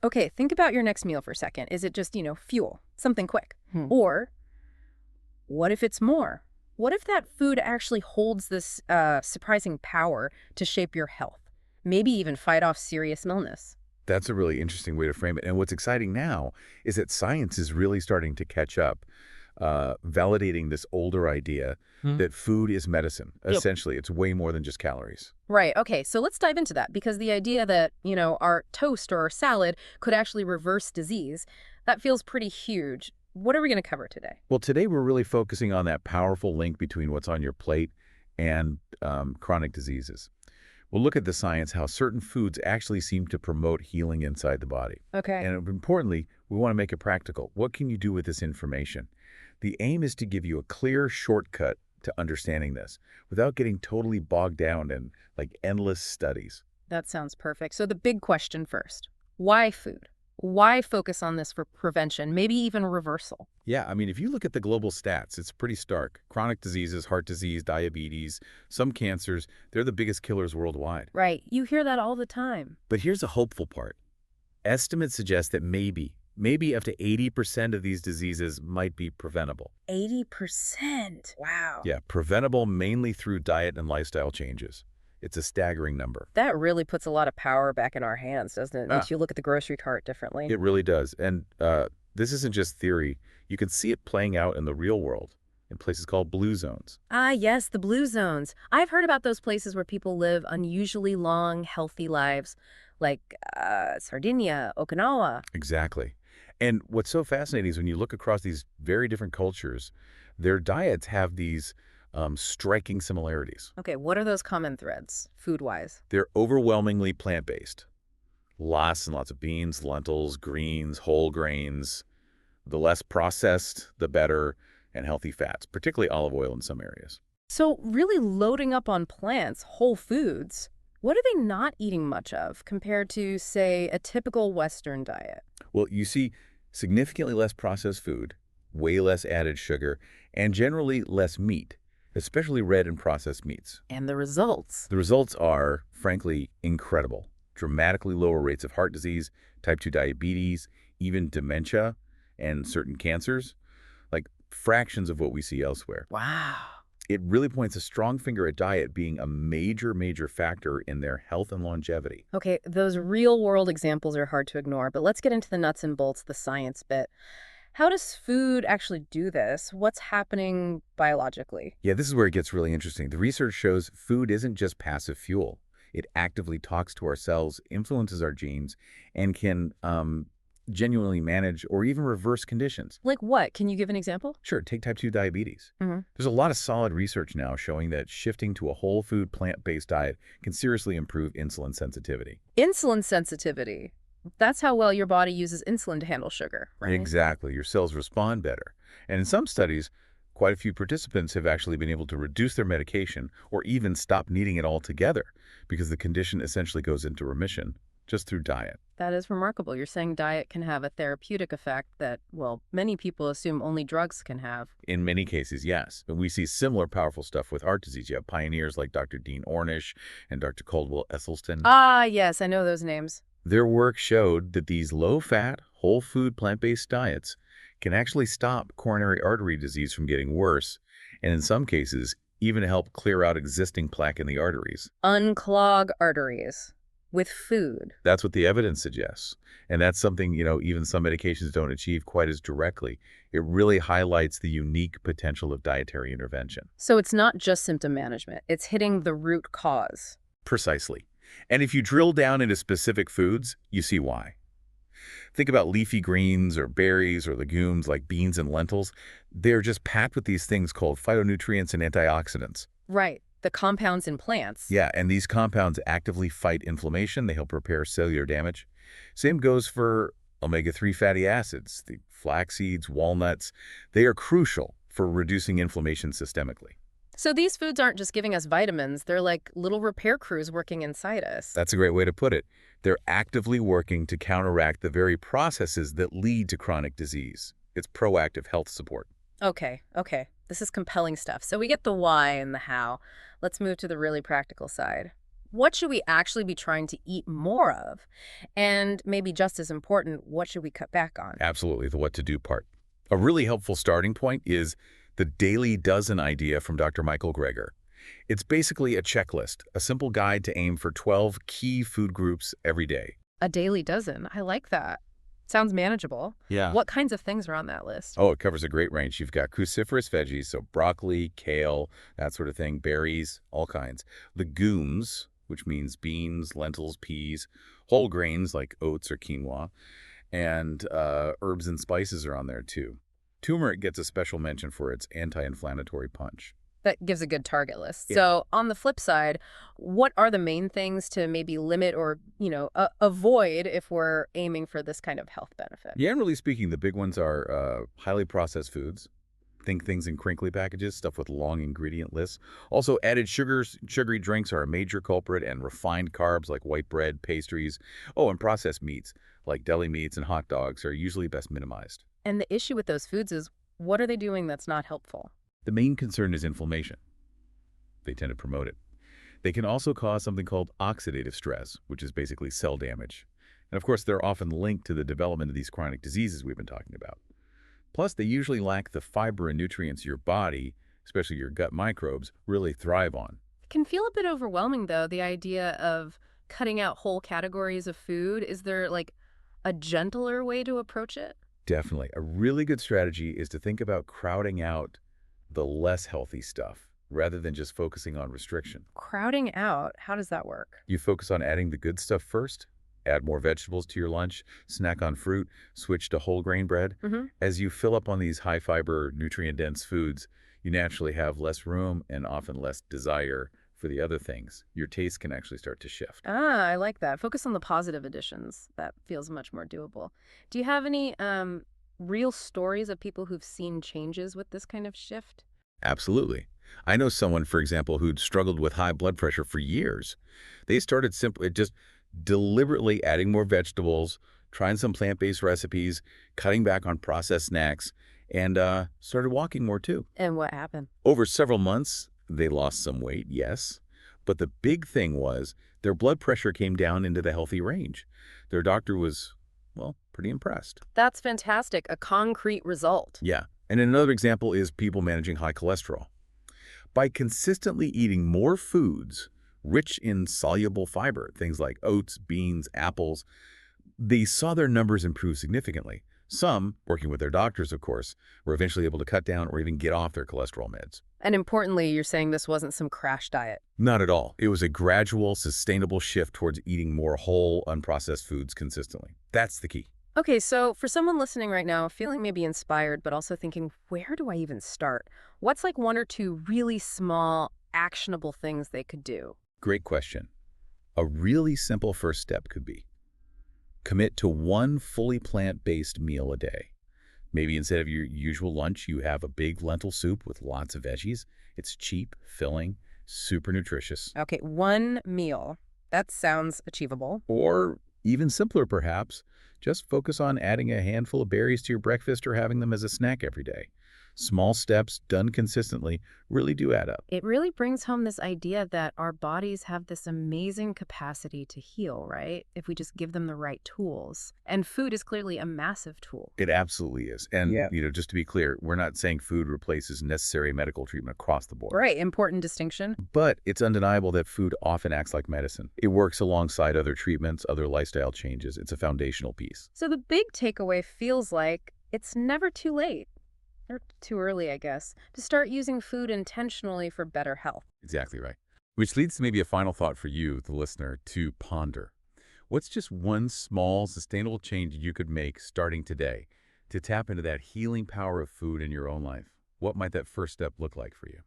Okay, think about your next meal for a second. Is it just, fuel, something quick? Hmm. Or what if it's more? What if that food actually holds this surprising power to shape your health? Maybe even fight off serious illness. That's a really interesting way to frame it. And what's exciting now is that science is really starting to catch up, validating this older idea Hmm. that food is medicine. Yep. Essentially, it's way more than just calories. Right. Okay. So let's dive into that because the idea that, our toast or our salad could actually reverse disease, that feels pretty huge. What are we going to cover today? Well, today we're really focusing on that powerful link between what's on your plate and chronic diseases. We'll look at the science, how certain foods actually seem to promote healing inside the body. Okay. And importantly, we want to make it practical. What can you do with this information? The aim is to give you a clear shortcut to understanding this without getting totally bogged down in like endless studies. That sounds perfect. So the big question first, why food? Why focus on this for prevention, maybe even reversal? Yeah, I mean, if you look at the global stats, it's pretty stark. Chronic diseases, heart disease, diabetes, some cancers, they're the biggest killers worldwide. Right. You hear that all the time. But here's a hopeful part. Estimates suggest that maybe up to 80% of these diseases might be preventable. 80%. Wow. Yeah, preventable mainly through diet and lifestyle changes. It's a staggering number. That really puts a lot of power back in our hands, doesn't it? Ah, Makes you look at the grocery cart differently. it really does. And this isn't just theory. You can see it playing out in the real world in places called blue zones. Ah, yes, the blue zones. I've heard about those places where people live unusually long, healthy lives, like Sardinia, Okinawa. Exactly. And what's so fascinating is when you look across these very different cultures, their diets have these striking similarities. Okay, what are those common threads, food-wise? They're overwhelmingly plant-based. Lots and lots of beans, lentils, greens, whole grains. The less processed, the better, and healthy fats, particularly olive oil in some areas. So really loading up on plants, whole foods, what are they not eating much of compared to, say, a typical Western diet? Well, you see significantly less processed food, way less added sugar, and generally less meat, especially red and processed meats. And the results. The results are, frankly, incredible. Dramatically lower rates of heart disease, type 2 diabetes, even dementia, and certain cancers, like fractions of what we see elsewhere. Wow. It really points a strong finger at diet being a major factor in their health and longevity. Okay, those real-world examples are hard to ignore, but let's get into the nuts and bolts, the science bit. How does food actually do this? What's happening biologically? Yeah, this is where it gets really interesting. The research shows food isn't just passive fuel. It actively talks to our cells, influences our genes, and can genuinely manage or even reverse conditions. Like what? Can you give an example? Sure, take type 2 diabetes. Hmm. There's a lot of solid research now showing that shifting to a whole food, plant-based diet can seriously improve insulin sensitivity. Insulin sensitivity. That's how well your body uses insulin to handle sugar, right? Exactly. Your cells respond better. And in some studies, quite a few participants have actually been able to reduce their medication or even stop needing it altogether because the condition essentially goes into remission just through diet. That is remarkable. You're saying diet can have a therapeutic effect that, well, many people assume only drugs can have. In many cases, yes. But we see similar powerful stuff with heart disease. You have pioneers like Dr. Dean Ornish and Dr. Caldwell Esselstyn. Ah, yes, I know those names. Their work showed that these low-fat, whole food, plant-based diets can actually stop coronary artery disease from getting worse, and in some cases, even help clear out existing plaque in the arteries. Unclog arteries with food. That's what the evidence suggests. And that's something, even some medications don't achieve quite as directly. It really highlights the unique potential of dietary intervention. So it's not just symptom management. It's hitting the root cause. Precisely. And if you drill down into specific foods, you see why. Think about leafy greens or berries or legumes like beans and lentils. They're just packed with these things called phytonutrients and antioxidants. Right. The compounds in plants. Yeah, and these compounds actively fight inflammation. They help repair cellular damage. Same goes for omega-3 fatty acids, the flax seeds, walnuts. They are crucial for reducing inflammation systemically. So these foods aren't just giving us vitamins. They're like little repair crews working inside us. That's a great way to put it. They're actively working to counteract the very processes that lead to chronic disease. It's proactive health support. Okay. This is compelling stuff. So we get the why and the how. Let's move to the really practical side. What should we actually be trying to eat more of? And maybe just as important, what should we cut back on? Absolutely, the what to do part. A really helpful starting point is the Daily Dozen idea from Dr. Michael Greger. It's basically a checklist, a simple guide to aim for 12 key food groups every day. A daily dozen. I like that. Sounds manageable. Yeah. What kinds of things are on that list? Oh, it covers a great range. You've got cruciferous veggies, so broccoli, kale, that sort of thing, berries, all kinds. Legumes, which means beans, lentils, peas, whole grains like oats or quinoa, and herbs and spices are on there too. Turmeric gets a special mention for its anti-inflammatory punch. That gives a good target list. Yeah. So on the flip side, what are the main things to maybe limit or, avoid if we're aiming for this kind of health benefit? Generally speaking, the big ones are highly processed foods. Think things in crinkly packages, stuff with long ingredient lists. Also, added sugars, sugary drinks are a major culprit, and refined carbs like white bread, pastries. Oh, and processed meats like deli meats and hot dogs are usually best minimized. And the issue with those foods is, what are they doing that's not helpful? The main concern is inflammation. They tend to promote it. They can also cause something called oxidative stress, which is basically cell damage. And of course, they're often linked to the development of these chronic diseases we've been talking about. Plus, they usually lack the fiber and nutrients your body, especially your gut microbes, really thrive on. It can feel a bit overwhelming, though, the idea of cutting out whole categories of food. Is there, like, a gentler way to approach it? Definitely. A really good strategy is to think about crowding out the less healthy stuff rather than just focusing on restriction. Crowding out, how does that work? You focus on adding the good stuff first, add more vegetables to your lunch, snack on fruit, switch to whole grain bread. Mm-hmm. As you fill up on these high fiber, nutrient dense foods, you naturally have less room and often less desire for the other things. Your taste can actually start to shift. Ah, I like that. Focus on the positive additions. That feels much more doable. Do you have any real stories of people who've seen changes with this kind of shift? Absolutely. I know someone, for example, who'd struggled with high blood pressure for years. They started simply just deliberately adding more vegetables, trying some plant-based recipes, cutting back on processed snacks, and started walking more too. And what happened? Over several months, they lost some weight, yes, but the big thing was their blood pressure came down into the healthy range. Their doctor was, well, pretty impressed. That's fantastic. A concrete result. Yeah, and another example is people managing high cholesterol. By consistently eating more foods rich in soluble fiber, things like oats, beans, apples, they saw their numbers improve significantly. Some, working with their doctors, of course, were eventually able to cut down or even get off their cholesterol meds. And importantly, you're saying this wasn't some crash diet. Not at all. It was a gradual, sustainable shift towards eating more whole, unprocessed foods consistently. That's the key. Okay, so for someone listening right now, feeling maybe inspired, but also thinking, where do I even start? What's like one or two really small, actionable things they could do? Great question. A really simple first step could be commit to one fully plant-based meal a day. Maybe instead of your usual lunch, you have a big lentil soup with lots of veggies. It's cheap, filling, super nutritious. Okay, one meal. That sounds achievable. Or even simpler, perhaps, just focus on adding a handful of berries to your breakfast or having them as a snack every day. Small steps done consistently really do add up. It really brings home this idea that our bodies have this amazing capacity to heal, right? If we just give them the right tools. And food is clearly a massive tool. It absolutely is. And, Yeah. just to be clear, we're not saying food replaces necessary medical treatment across the board. Right, important distinction. But it's undeniable that food often acts like medicine. It works alongside other treatments, other lifestyle changes. It's a foundational piece. So the big takeaway feels like it's never too late, or too early, I guess, to start using food intentionally for better health. Exactly right. Which leads to maybe a final thought for you, the listener, to ponder. What's just one small, sustainable change you could make starting today to tap into that healing power of food in your own life? What might that first step look like for you?